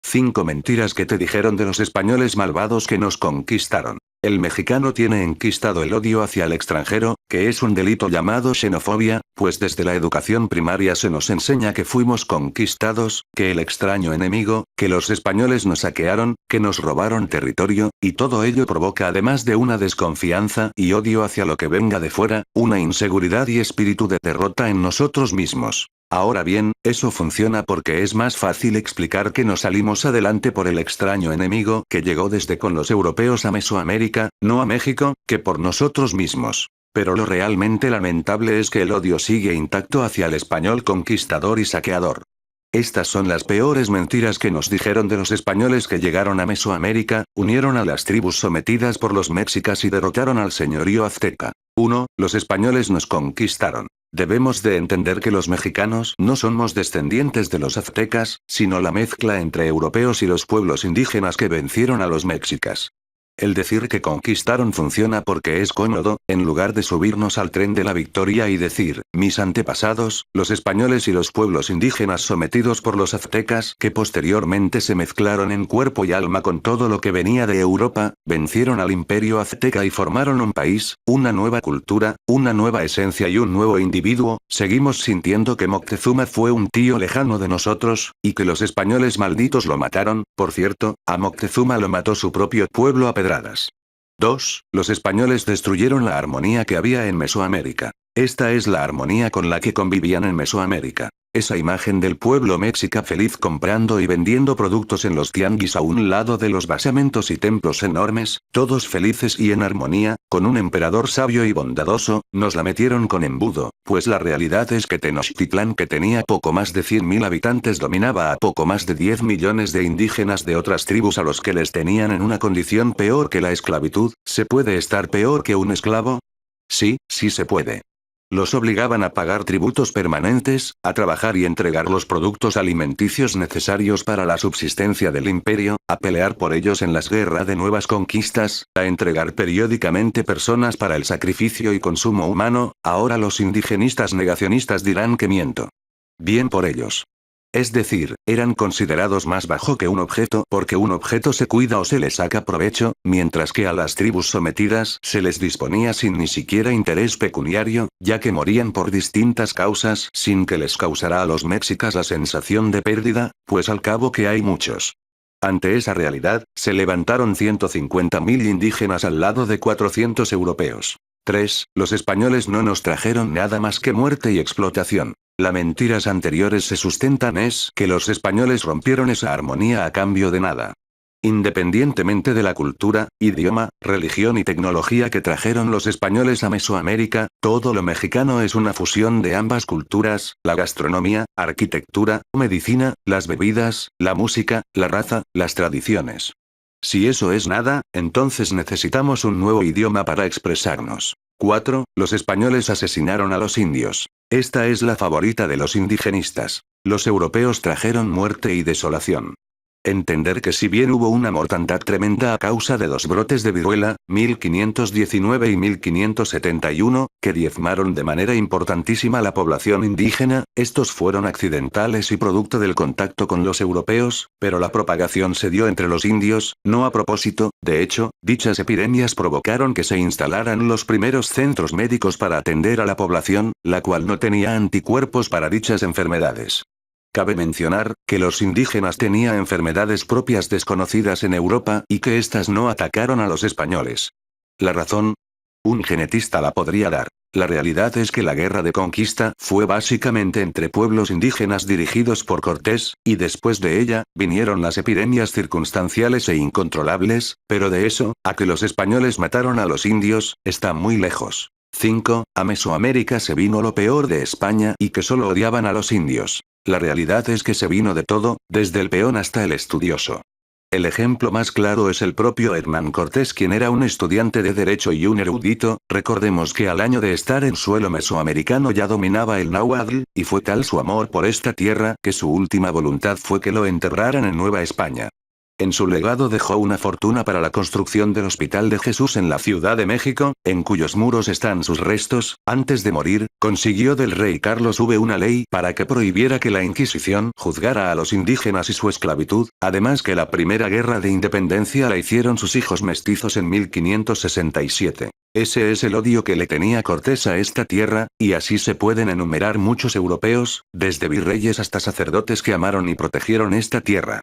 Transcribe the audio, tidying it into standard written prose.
5 mentiras que te dijeron de los españoles malvados que nos conquistaron. El mexicano tiene enquistado el odio hacia el extranjero, que es un delito llamado xenofobia, pues desde la educación primaria se nos enseña que fuimos conquistados, que el extraño enemigo, que los españoles nos saquearon, que nos robaron territorio, y todo ello provoca además de una desconfianza y odio hacia lo que venga de fuera, una inseguridad y espíritu de derrota en nosotros mismos. Ahora bien, eso funciona porque es más fácil explicar que no salimos adelante por el extraño enemigo que llegó desde con los europeos a Mesoamérica, no a México, que por nosotros mismos. Pero lo realmente lamentable es que el odio sigue intacto hacia el español conquistador y saqueador. Estas son las peores mentiras que nos dijeron de los españoles que llegaron a Mesoamérica, unieron a las tribus sometidas por los mexicas y derrotaron al señorío azteca. 1. Los españoles nos conquistaron. Debemos de entender que los mexicanos no somos descendientes de los aztecas, sino la mezcla entre europeos y los pueblos indígenas que vencieron a los mexicas. El decir que conquistaron funciona porque es cómodo, en lugar de subirnos al tren de la victoria y decir, mis antepasados, los españoles y los pueblos indígenas sometidos por los aztecas que posteriormente se mezclaron en cuerpo y alma con todo lo que venía de Europa, vencieron al imperio azteca y formaron un país, una nueva cultura, una nueva esencia y un nuevo individuo, seguimos sintiendo que Moctezuma fue un tío lejano de nosotros, y que los españoles malditos lo mataron, por cierto, a Moctezuma lo mató su propio pueblo a pedradas. 2. Los españoles destruyeron la armonía que había en Mesoamérica. Esta es la armonía con la que convivían en Mesoamérica. Esa imagen del pueblo mexica feliz comprando y vendiendo productos en los tianguis a un lado de los basamentos y templos enormes, todos felices y en armonía, con un emperador sabio y bondadoso, nos la metieron con embudo, pues la realidad es que Tenochtitlán, que tenía poco más de 100.000 habitantes, dominaba a poco más de 10 millones de indígenas de otras tribus a los que les tenían en una condición peor que la esclavitud. ¿Se puede estar peor que un esclavo? Sí, sí se puede. Los obligaban a pagar tributos permanentes, a trabajar y entregar los productos alimenticios necesarios para la subsistencia del imperio, a pelear por ellos en las guerras de nuevas conquistas, a entregar periódicamente personas para el sacrificio y consumo humano. Ahora los indigenistas negacionistas dirán que miento. Bien por ellos. Es decir, eran considerados más bajo que un objeto porque un objeto se cuida o se le saca provecho, mientras que a las tribus sometidas se les disponía sin ni siquiera interés pecuniario, ya que morían por distintas causas sin que les causara a los mexicas la sensación de pérdida, pues al cabo que hay muchos. Ante esa realidad, se levantaron 150.000 indígenas al lado de 400 europeos. 3. Los españoles no nos trajeron nada más que muerte y explotación. Las mentiras anteriores se sustentan es que los españoles rompieron esa armonía a cambio de nada. Independientemente de la cultura, idioma, religión y tecnología que trajeron los españoles a Mesoamérica, todo lo mexicano es una fusión de ambas culturas, la gastronomía, arquitectura, medicina, las bebidas, la música, la raza, las tradiciones. Si eso es nada, entonces necesitamos un nuevo idioma para expresarnos. 4. Los españoles asesinaron a los indios. Esta es la favorita de los indigenistas. Los europeos trajeron muerte y desolación. Entender que si bien hubo una mortandad tremenda a causa de 2 brotes de viruela, 1519 y 1571, que diezmaron de manera importantísima la población indígena, estos fueron accidentales y producto del contacto con los europeos, pero la propagación se dio entre los indios, no a propósito. De hecho, dichas epidemias provocaron que se instalaran los primeros centros médicos para atender a la población, la cual no tenía anticuerpos para dichas enfermedades. Cabe mencionar, que los indígenas tenían enfermedades propias desconocidas en Europa y que éstas no atacaron a los españoles. ¿La razón? Un genetista la podría dar. La realidad es que la guerra de conquista fue básicamente entre pueblos indígenas dirigidos por Cortés, y después de ella, vinieron las epidemias circunstanciales e incontrolables, pero de eso, a que los españoles mataron a los indios, está muy lejos. 5. A Mesoamérica se vino lo peor de España y que solo odiaban a los indios. La realidad es que se vino de todo, desde el peón hasta el estudioso. El ejemplo más claro es el propio Hernán Cortés, quien era un estudiante de derecho y un erudito. Recordemos que al año de estar en suelo mesoamericano ya dominaba el náhuatl, y fue tal su amor por esta tierra que su última voluntad fue que lo enterraran en Nueva España. En su legado dejó una fortuna para la construcción del Hospital de Jesús en la Ciudad de México, en cuyos muros están sus restos. Antes de morir, consiguió del rey Carlos V una ley para que prohibiera que la Inquisición juzgara a los indígenas y su esclavitud, además que la primera guerra de independencia la hicieron sus hijos mestizos en 1567. Ese es el odio que le tenía Cortés a esta tierra, y así se pueden enumerar muchos europeos, desde virreyes hasta sacerdotes que amaron y protegieron esta tierra.